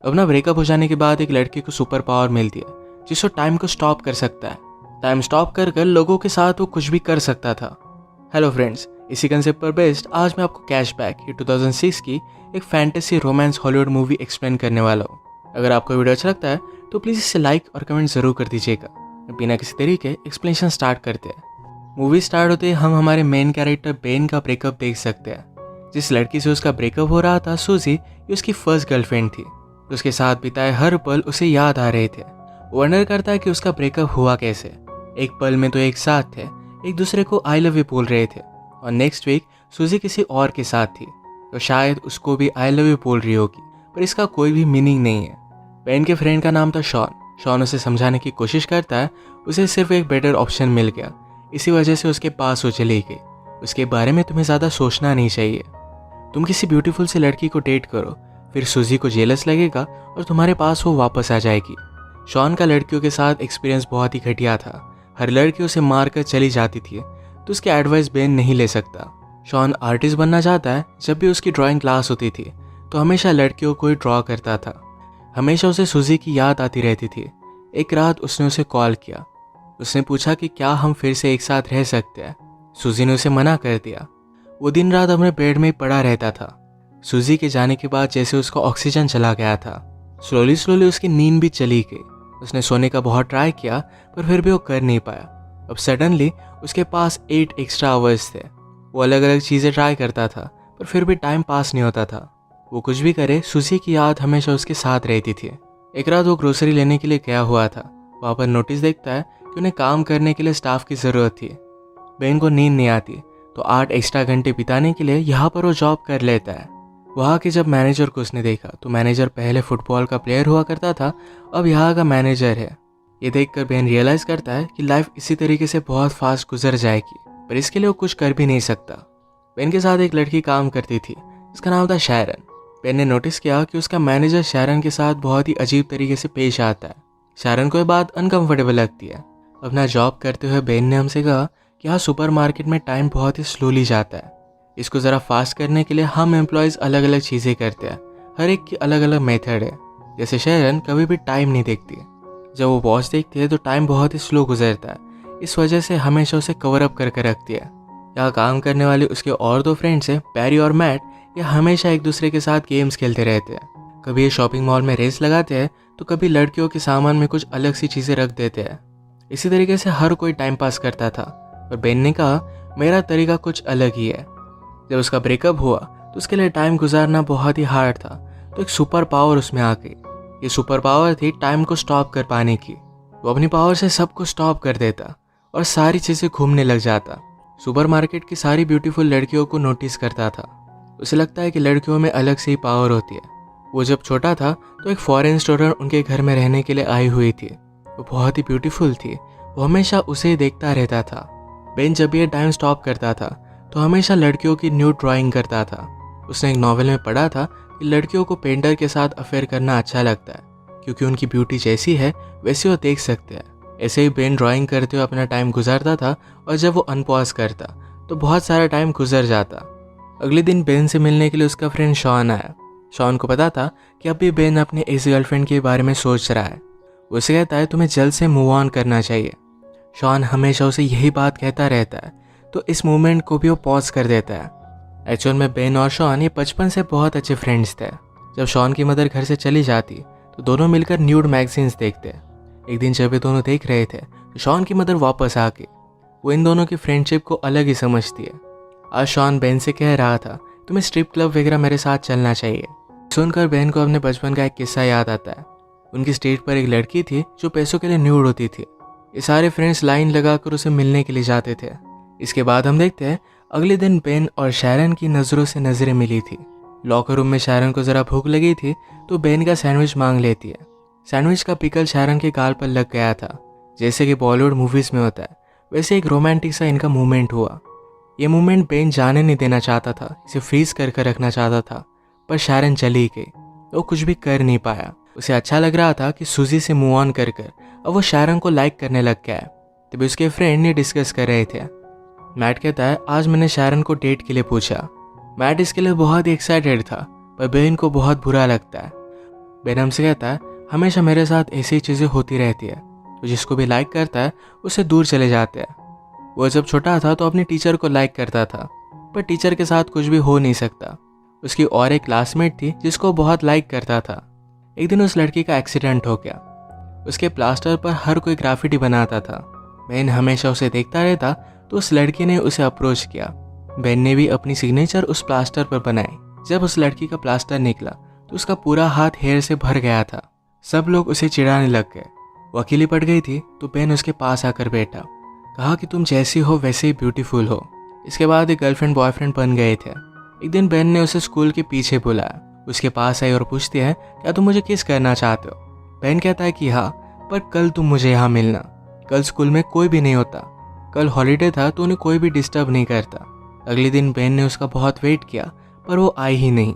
अब ना ब्रेकअप हो जाने के बाद एक लड़के को सुपर पावर मिलती है जिसको टाइम को स्टॉप कर सकता है। टाइम स्टॉप कर कर लोगों के साथ वो कुछ भी कर सकता था। हेलो फ्रेंड्स, इसी कंसेप्ट पर बेस्ड आज मैं आपको कैशबैक ये 2006 की एक fantasy romance Hollywood movie explain करने वाला हूँ। अगर आपको वीडियो अच्छा लगता है तो प्लीज़ इसे लाइक और कमेंट ज़रूर कर दीजिएगा। बिना किसी तरीके एक्सप्लेनेशन स्टार्ट करते हैं। मूवी स्टार्ट होते ही हम हमारे मेन कैरेक्टर बेन का ब्रेकअप देख सकते हैं। जिस लड़की से उसका ब्रेकअप हो रहा था सूजी, ये उसकी फर्स्ट गर्लफ्रेंड थी। उसके साथ बिताए हर पल उसे याद आ रहे थे। वो वंडर करता है कि उसका ब्रेकअप हुआ कैसे। एक पल में तो एक साथ थे, एक दूसरे को आई लव यू बोल रहे थे, और नेक्स्ट वीक सूजी किसी और के साथ थी तो शायद उसको भी आई लव यू बोल रही होगी, पर इसका कोई भी मीनिंग नहीं है। बेन के फ्रेंड का नाम था शॉन। शॉन उसे समझाने की कोशिश करता है, उसे सिर्फ एक बेटर ऑप्शन मिल गया, इसी वजह से उसके पास वो चली गई। उसके बारे में तुम्हें ज़्यादा सोचना नहीं चाहिए। तुम किसी ब्यूटीफुल सी लड़की को डेट करो, फिर सूजी को जेलस लगेगा और तुम्हारे पास वो वापस आ जाएगी। शॉन का लड़कियों के साथ एक्सपीरियंस बहुत ही घटिया था। हर लड़की उसे मार कर चली जाती थी, तो उसकी एडवाइस बेन नहीं ले सकता। शॉन आर्टिस्ट बनना चाहता है। जब भी उसकी ड्राइंग क्लास होती थी तो हमेशा लड़कियों को ही ड्रॉ करता था। हमेशा उसे सूजी की याद आती रहती थी। एक रात उसने उसे कॉल किया। उसने पूछा कि क्या हम फिर से एक साथ रह सकते हैं। सूजी ने उसे मना कर दिया। वो दिन रात अपने बेड में ही पड़ा रहता था। सूजी के जाने के बाद जैसे उसका ऑक्सीजन चला गया था, स्लोली स्लोली उसकी नींद भी चली गई। उसने सोने का बहुत ट्राई किया पर फिर भी वो कर नहीं पाया। अब सडनली उसके पास 8 एक्स्ट्रा आवर्स थे। वो अलग अलग चीज़ें ट्राई करता था पर फिर भी टाइम पास नहीं होता था। वो कुछ भी करे, सूजी की याद हमेशा उसके साथ रहती थी। एक रात वो ग्रोसरी लेने के लिए गया हुआ था। वहाँ पर नोटिस देखता है कि उन्हें काम करने के लिए स्टाफ की ज़रूरत थी। बेन को नींद नहीं आती तो 8 एक्स्ट्रा घंटे बिताने के लिए यहाँ पर वो जॉब कर लेता है। वहाँ के जब मैनेजर को उसने देखा तो मैनेजर पहले फुटबॉल का प्लेयर हुआ करता था, अब यहाँ का मैनेजर है। ये देखकर बेन रियलाइज़ करता है कि लाइफ इसी तरीके से बहुत फास्ट गुजर जाएगी, पर इसके लिए वो कुछ कर भी नहीं सकता। बेन के साथ एक लड़की काम करती थी, उसका नाम था शैरन। बेन ने नोटिस किया कि उसका मैनेजर शैरन के साथ बहुत ही अजीब तरीके से पेश आता है। शैरन को ये बात अनकंफर्टेबल लगती है। अपना जॉब करते हुए बेन ने हमसे कहा कि यहाँ सुपरमार्केट में टाइम बहुत ही स्लोली जाता है। इसको ज़रा फास्ट करने के लिए हम एम्प्लॉयज़ अलग अलग चीज़ें करते हैं। हर एक की अलग अलग मेथड है। जैसे शैरन कभी भी टाइम नहीं देखती। जब वो वॉच देखती है तो टाइम बहुत ही स्लो गुजरता है। इस वजह से हमेशा उसे कवर अप करके रखती है। यहाँ काम करने वाले उसके और 2 फ्रेंड्स हैं, पैरी और मैट। ये हमेशा एक दूसरे के साथ गेम्स खेलते रहते हैं। कभी ये शॉपिंग मॉल में रेस लगाते हैं तो कभी लड़कियों के सामान में कुछ अलग सी चीज़ें रख देते हैं। इसी तरीके से हर कोई टाइम पास करता था। और बेन ने कहा मेरा तरीका कुछ अलग ही है। जब उसका ब्रेकअप हुआ तो उसके लिए टाइम गुजारना बहुत ही हार्ड था, तो एक सुपर पावर उसमें आ गई। ये सुपर पावर थी टाइम को स्टॉप कर पाने की। वो अपनी पावर से सब कुछ स्टॉप कर देता और सारी चीज़ें घूमने लग जाता। सुपरमार्केट की सारी ब्यूटीफुल लड़कियों को नोटिस करता था। उसे लगता है कि लड़कियों में अलग से ही पावर होती है। वो जब छोटा था तो एक फॉरेन स्टूडेंट उनके घर में रहने के लिए आई हुई थी। वो बहुत ही ब्यूटीफुल थी। वो हमेशा उसे ही देखता रहता था। बेन जब ये टाइम स्टॉप करता था तो हमेशा लड़कियों की न्यू ड्राइंग करता था। उसने एक नॉवेल में पढ़ा था कि लड़कियों को पेंटर के साथ अफेयर करना अच्छा लगता है, क्योंकि उनकी ब्यूटी जैसी है वैसी वो देख सकते हैं। ऐसे ही बेन ड्राइंग करते हुए अपना टाइम गुजारता था, और जब वो अनपॉज करता तो बहुत सारा टाइम गुजर जाता। अगले दिन बेन से मिलने के लिए उसका फ्रेंड शॉन आया। शॉन को पता था कि अभी बेन अपने इस गर्लफ्रेंड के बारे में सोच रहा है। वो उसे कहता है तुम्हें जल्द से मूव ऑन करना चाहिए। शॉन हमेशा उसे यही बात कहता रहता है, तो इस मूवमेंट को भी वो पॉज कर देता है। एक्चुअल में बेन और शॉन ये बचपन से बहुत अच्छे फ्रेंड्स थे। जब शॉन की मदर घर से चली जाती तो दोनों मिलकर न्यूड मैगजीन्स देखते। एक दिन जब ये दोनों देख रहे थे तो शॉन की मदर वापस आ गई। वो इन दोनों की फ्रेंडशिप को अलग ही समझती है। आज शॉन बेन से कह रहा था तुम्हें स्ट्रिप क्लब वगैरह मेरे साथ चलना चाहिए। सुनकर बेन को अपने बचपन का एक किस्सा याद आता है। उनकी स्ट्रीट पर एक लड़की थी जो पैसों के लिए न्यूड होती थी। ये सारे फ्रेंड्स लाइन लगाकर उसे मिलने के लिए जाते थे। इसके बाद हम देखते हैं अगले दिन बेन और शैरन की नज़रों से नज़रें मिली थी। लॉकर रूम में शैरन को ज़रा भूख लगी थी तो बेन का सैंडविच मांग लेती है। सैंडविच का पिकल शैरन के गाल पर लग गया था। जैसे कि बॉलीवुड मूवीज़ में होता है वैसे एक रोमांटिक सा इनका मूवमेंट हुआ। ये मूवमेंट बेन जाने नहीं देना चाहता था, इसे फ्रीज कर रखना चाहता था, पर शैरन चली गई। वो कुछ भी कर नहीं पाया। उसे अच्छा लग रहा था कि सूजी से मूव ऑन कर अब वो शैरन को लाइक करने लग गया है। तभी उसके फ्रेंड ने डिस्कस कर रहे थे। मैट कहता है आज मैंने शैरन को डेट के लिए पूछा। मैट इसके लिए बहुत ही एक्साइटेड था, पर बेन को बहुत बुरा लगता है। बेन हमसे कहता है हमेशा मेरे साथ ऐसी चीज़ें होती रहती है, तो जिसको भी लाइक करता है उससे दूर चले जाते हैं। वो जब छोटा था तो अपनी टीचर को लाइक करता था, पर टीचर के साथ कुछ भी हो नहीं सकता। उसकी और एक क्लासमेट थी जिसको बहुत लाइक करता था। एक दिन उस लड़की का एक्सीडेंट हो गया। उसके प्लास्टर पर हर कोई ग्राफिटी बनाता था। बेन हमेशा उसे देखता रहता, तो उस लड़की ने उसे अप्रोच किया। बेन ने भी अपनी सिग्नेचर उस प्लास्टर पर बनाई। जब उस लड़की का प्लास्टर निकला तो उसका पूरा हाथ हेयर से भर गया था। सब लोग उसे चिढ़ाने लग गए। वो अकेली पड़ गई थी, तो बेन उसके पास आकर बैठा, कहा कि तुम जैसी हो वैसे ही ब्यूटीफुल हो। इसके बाद एक गर्लफ्रेंड बॉयफ्रेंड बन गए थे। एक दिन बेन ने उसे स्कूल के पीछे बुलाया। उसके पास आई और पूछती है क्या तुम मुझे किस करना चाहते हो। बेन कहता है कि हाँ, पर कल तुम मुझे यहाँ मिलना। कल स्कूल में कोई भी नहीं होता। कल हॉलीडे था तो उन्हें कोई भी डिस्टर्ब नहीं करता। अगले दिन बेन ने उसका बहुत वेट किया, पर वो आई ही नहीं।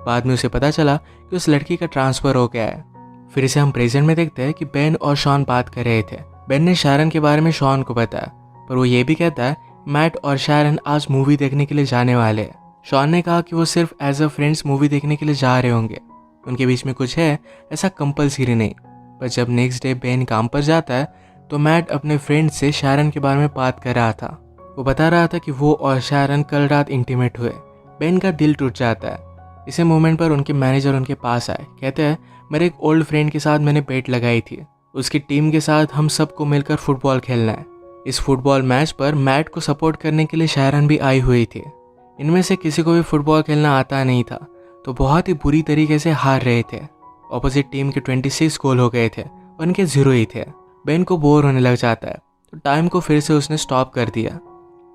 बाद में उसे पता चला कि उस लड़की का ट्रांसफ़र हो गया है। फिर से हम प्रेजेंट में देखते हैं कि बेन और शॉन बात कर रहे थे। बेन ने शारन के बारे में शॉन को बताया, पर वो ये भी कहता है मैट और शारन आज मूवी देखने के लिए जाने वाले हैं। शॉन ने कहा कि वो सिर्फ एज अ फ्रेंड्स मूवी देखने के लिए जा रहे होंगे, उनके बीच में कुछ है ऐसा कंपल्सरी नहीं। पर जब नेक्स्ट डे बेन काम पर जाता है तो मैट अपने फ्रेंड से शारन के बारे में बात कर रहा था। वो बता रहा था कि वो और शारन कल रात इंटीमेट हुए। बेन का दिल टूट जाता है। इसी मोमेंट पर उनके मैनेजर उनके पास आए। कहते हैं मेरे एक ओल्ड फ्रेंड के साथ मैंने बेट लगाई थी, उसकी टीम के साथ हम सबको मिलकर फुटबॉल खेलना है। इस फुटबॉल मैच पर मैट को सपोर्ट करने के लिए शारन भी आई हुई थी। इनमें से किसी को भी फुटबॉल खेलना आता नहीं था, तो बहुत ही बुरी तरीके से हार रहे थे। ऑपोजिट टीम के 26 गोल हो गए थे और उनके 0 ही थे। बेन को बोर होने लग जाता है, तो टाइम को फिर से उसने स्टॉप कर दिया।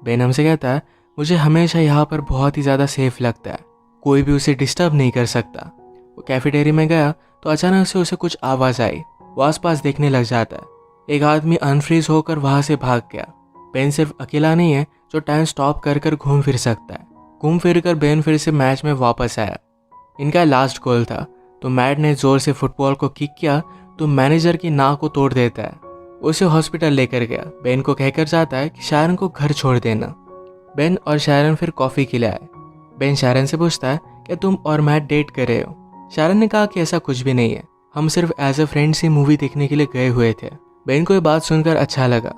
बेन हमसे कहता है मुझे हमेशा यहाँ पर बहुत ही ज़्यादा सेफ लगता है, कोई भी उसे डिस्टर्ब नहीं कर सकता। वो कैफेटेरिया में गया तो अचानक से उसे कुछ आवाज़ आई। वो आसपास देखने लग जाता है। एक आदमी अनफ्रीज होकर वहाँ से भाग गया। बेन सिर्फ अकेला नहीं है जो टाइम स्टॉप कर कर घूम फिर सकता है। घूम फिर कर बेन फिर से मैच में वापस आया। इनका लास्ट गोल था, तो मैट ने जोर से फुटबॉल को किक किया तो मैनेजर की नाक को तोड़ देता है। उसे हॉस्पिटल लेकर गया। बेन को कहकर जाता है कि शारन को घर छोड़ देना। बेन और शारन फिर कॉफ़ी के लिए आए। बेन शारन से पूछता है कि तुम और मैट डेट कर रहे हो। शारन ने कहा कि ऐसा कुछ भी नहीं है, हम सिर्फ एज अ फ्रेंड्स ही मूवी देखने के लिए गए हुए थे। बेन को ये बात सुनकर अच्छा लगा।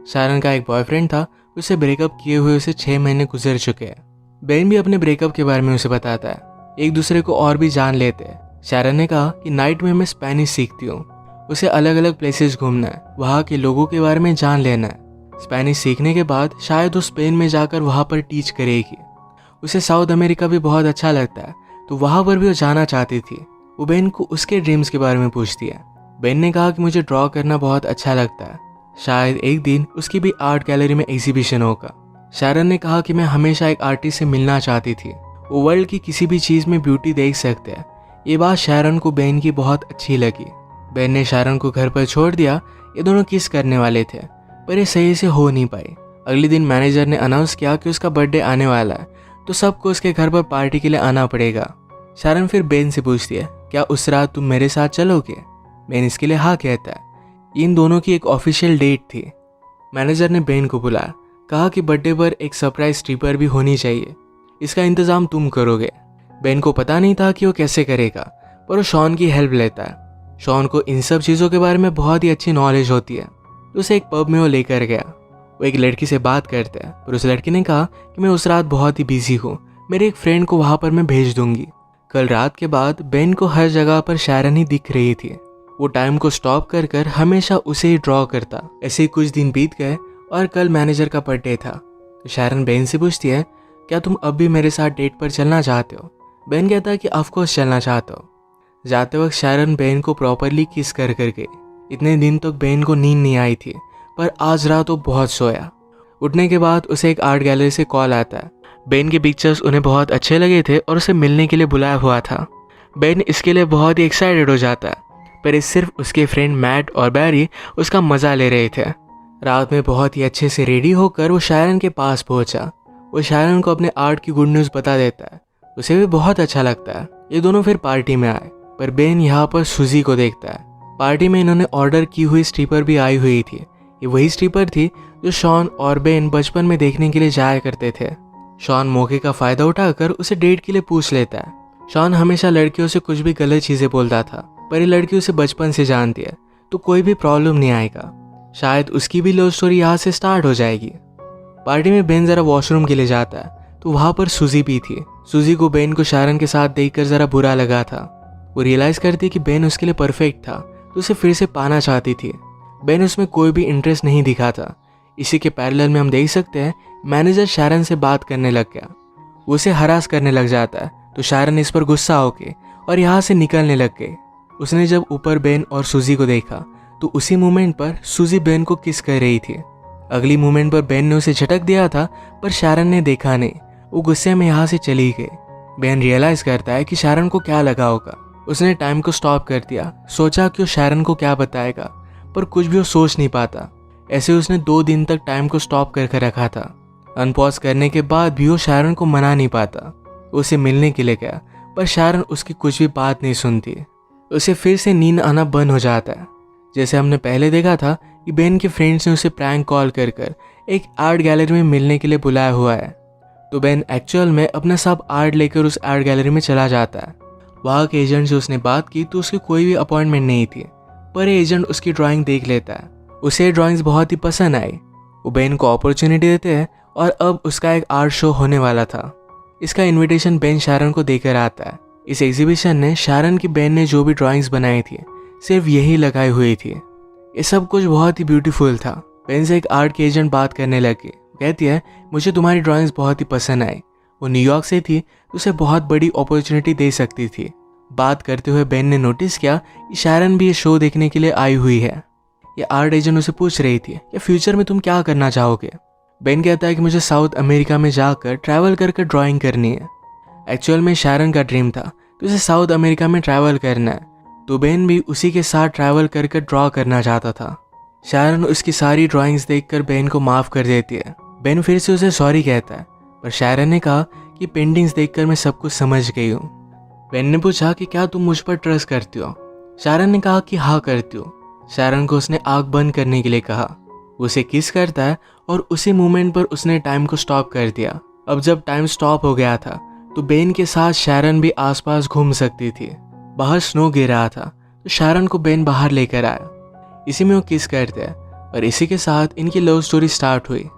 शारन का एक बॉयफ्रेंड था, उसे ब्रेकअप किए हुए उसे 6 महीने गुजर चुके हैं। बेन भी अपने ब्रेकअप के बारे में उसे बताता है। एक दूसरे को और भी जान लेते हैं। शारन ने कहा कि नाइट में मैं स्पेनिश सीखती हूँ, उसे अलग अलग प्लेसेस घूमना है, वहाँ के लोगों के बारे में जान लेना है। स्पेनिश सीखने के बाद शायद वो स्पेन में जाकर वहाँ पर टीच करेगी। उसे साउथ अमेरिका भी बहुत अच्छा लगता है, तो वहाँ पर भी वो जाना चाहती थी। वो बेन को उसके ड्रीम्स के बारे में पूछती है। बेन ने कहा कि मुझे ड्रॉ करना बहुत अच्छा लगता है, शायद एक दिन उसकी भी आर्ट गैलरी में एग्जीबिशन होगा। शारन ने कहा कि मैं हमेशा एक आर्टिस्ट से मिलना चाहती थी, वो वर्ल्ड की किसी भी चीज़ में ब्यूटी देख सकते हैं। ये बात शारन को बेन की बहुत अच्छी लगी। बेन ने शारन को घर पर छोड़ दिया। ये दोनों किस करने वाले थे, पर ये सही से हो नहीं पाई। अगले दिन मैनेजर ने अनाउंस किया कि उसका बर्थडे आने वाला है, तो सबको उसके घर पर पार्टी के लिए आना पड़ेगा। शारन फिर बेन से पूछती है क्या उस रात तुम मेरे साथ चलोगे। बेन इसके लिए हाँ कहता है। इन दोनों की एक ऑफिशियल डेट थी। मैनेजर ने बेन को बुलाया, कहा कि बर्थडे पर एक सरप्राइज स्ट्रिपर भी होनी चाहिए, इसका इंतज़ाम तुम करोगे। बेन को पता नहीं था कि वो कैसे करेगा, पर वो शॉन की हेल्प लेता है। शॉन को इन सब चीज़ों के बारे में बहुत ही अच्छी नॉलेज होती है, तो उसे एक पब में वो लेकर गया। वो एक लड़की से बात करते हैं, पर उस लड़की ने कहा कि मैं उस रात बहुत ही बिजी हूँ, मेरे एक फ्रेंड को वहाँ पर मैं भेज दूंगी। कल रात के बाद बेन को हर जगह पर शारन ही दिख रही थी। वो टाइम को स्टॉप कर कर हमेशा उसे ही ड्रॉ करता। ऐसे ही कुछ दिन बीत गए और कल मैनेजर का बर्थडे था। तो शारन बेन से पूछती है क्या तुम अब भी मेरे साथ डेट पर चलना चाहते हो। बेन कहता है कि ऑफकोर्स चलना चाहता हो। जाते वक्त शारन बेन को प्रॉपरली किस कर गई। इतने दिन तक बेन को नींद नहीं आई थी, पर आज रात वो बहुत सोया। उठने के बाद उसे एक आर्ट गैलरी से कॉल आता है। बेन के पिक्चर्स उन्हें बहुत अच्छे लगे थे और उसे मिलने के लिए बुलाया हुआ था। बेन इसके लिए बहुत ही एक्साइटेड हो जाता है, पर इस सिर्फ उसके फ्रेंड मैट और बैरी उसका मज़ा ले रहे थे। रात में बहुत ही अच्छे से रेडी होकर वो शारन के पास पहुंचा। वो शारन को अपने आर्ट की गुड न्यूज़ बता देता है, उसे भी बहुत अच्छा लगता है। ये दोनों फिर पार्टी में आए, पर बेन यहाँ पर सुजी को देखता है। पार्टी में इन्होंने ऑर्डर की हुई स्ट्रिपर भी आई हुई थी। ये वही स्ट्रिपर थी जो शॉन और बेन बचपन में देखने के लिए जाया करते थे। शॉन मौके का फ़ायदा उठाकर उसे डेट के लिए पूछ लेता है। शॉन हमेशा लड़कियों से कुछ भी गलत चीज़ें बोलता था, पर ये लड़की उसे बचपन से जानती है तो कोई भी प्रॉब्लम नहीं आएगा। शायद उसकी भी लव स्टोरी यहाँ से स्टार्ट हो जाएगी। पार्टी में बेन ज़रा वॉशरूम के लिए जाता है तो वहाँ पर सूजी भी थी। सूजी को बेन को शारन के साथ देखकर ज़रा बुरा लगा था। वो रियलाइज़ करती कि बेन उसके लिए परफेक्ट था तो उसे फिर से पाना चाहती थी। बेन उसमें कोई भी इंटरेस्ट नहीं दिखा था। इसी के पैरेलल में हम देख सकते हैं मैनेजर शारन से बात करने लग गया। वो उसे हरास करने लग जाता है तो शारन इस पर गुस्सा होके और यहाँ से निकलने लग गई। उसने जब ऊपर बेन और सूजी को देखा तो उसी मोमेंट पर सूजी बेन को किस कर रही थी। अगली मोमेंट पर बेन ने उसे झटक दिया था पर शारन ने देखा नहीं। वो गुस्से में यहाँ से चली गई। बेन रियलाइज करता है कि शारन को क्या लगा होगा। उसने टाइम को स्टॉप कर दिया। सोचा कि वो शारन को क्या बताएगा पर कुछ भी वो सोच नहीं पाता। ऐसे उसने 2 दिन तक टाइम को स्टॉप करके रखा था। अनपॉज करने के बाद भी वो शारन को मना नहीं पाता। उसे मिलने के लिए गया पर शारन उसकी कुछ भी बात नहीं सुनती। उसे फिर से नींद आना बंद हो जाता है। जैसे हमने पहले देखा था कि बेन के फ्रेंड्स ने उसे प्रैंक कॉल कर एक आर्ट गैलरी में मिलने के लिए बुलाया हुआ है। तो बेन एक्चुअल में अपना सब आर्ट लेकर उस आर्ट गैलरी में चला जाता है। वहाँ के एजेंट से उसने बात की तो उसकी कोई भी अपॉइंटमेंट नहीं थी पर एजेंट उसकी ड्राइंग देख लेता है। उसे ड्राइंग्स बहुत ही पसंद आई। वो बेन को अपॉर्चुनिटी देते हैं और अब उसका एक आर्ट शो होने वाला था। इसका इनविटेशन बेन शारन को देकर आता है। इस एग्जीबिशन ने शारन की बेन ने जो भी ड्राइंग्स बनाई थी सिर्फ यही लगाई हुई थी। ये सब कुछ बहुत ही ब्यूटीफुल था। बेन से एक आर्ट की एजेंट बात करने लगी। कहती है मुझे तुम्हारी ड्राइंग्स बहुत ही पसंद आई। वो न्यूयॉर्क से थी तो उसे बहुत बड़ी अपॉर्चुनिटी दे सकती थी। बात करते हुए बेन ने नोटिस किया कि शारन भी ये शो देखने के लिए आई हुई है। ये आर्ट एजेंट उसे पूछ रही थी कि फ्यूचर में तुम क्या करना चाहोगे। बेन कहता है कि मुझे साउथ अमेरिका में जाकर ट्रैवल करके ड्राइंग करनी है। एक्चुअल में शारन का ड्रीम था तो उसे साउथ अमेरिका में ट्रैवल करना है तो बेन भी उसी के साथ ट्रैवल करके ड्रॉ करना चाहता था। शारन उसकी सारी ड्राइंग्स देखकर बेन को माफ़ कर देती है। बेन फिर से उसे सॉरी कहता है पर शारन ने कहा कि पेंटिंग्स देखकर मैं सब कुछ समझ गई हूँ। बेन ने पूछा कि क्या तुम मुझ पर ट्रस्ट करती हो। शारन ने कहा कि हाँ करती हूँ। शारन को उसने आँख बंद करने के लिए कहा। वो उसे किस करता है और उसी मोमेंट पर उसने टाइम को स्टॉप कर दिया। अब जब टाइम स्टॉप हो गया था तो बेन के साथ शारन भी आसपास घूम सकती थी। बाहर स्नो गिर रहा था तो शारन को बेन बाहर लेकर आया। इसी में वो किस करते हैं और इसी के साथ इनकी लव स्टोरी स्टार्ट हुई।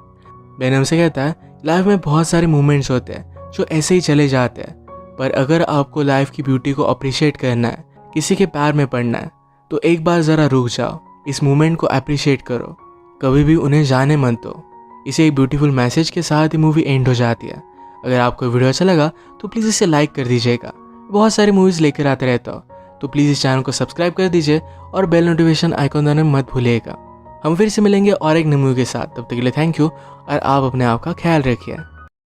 बेन हमसे कहता है लाइफ में बहुत सारे मोमेंट्स होते हैं जो ऐसे ही चले जाते हैं पर अगर आपको लाइफ की ब्यूटी को अप्रिशिएट करना है, किसी के प्यार में पड़ना है तो एक बार ज़रा रुक जाओ। इस मोमेंट को अप्रिशिएट करो, कभी भी उन्हें जाने मत दो। इसे एक ब्यूटीफुल मैसेज के साथ ही मूवी एंड हो जाती है। अगर आपको वीडियो अच्छा लगा तो प्लीज़ इसे लाइक कर दीजिएगा। बहुत सारी मूवीज़ लेकर आते रहता हो तो प्लीज़ इस चैनल को सब्सक्राइब कर दीजिए और बेल नोटिफिकेशन आइकॉन दबाना मत भूलिएगा। हम फिर से मिलेंगे और एक नई मूवी के साथ। तब तक के लिए थैंक यू और आप अपने आप का ख्याल रखिए।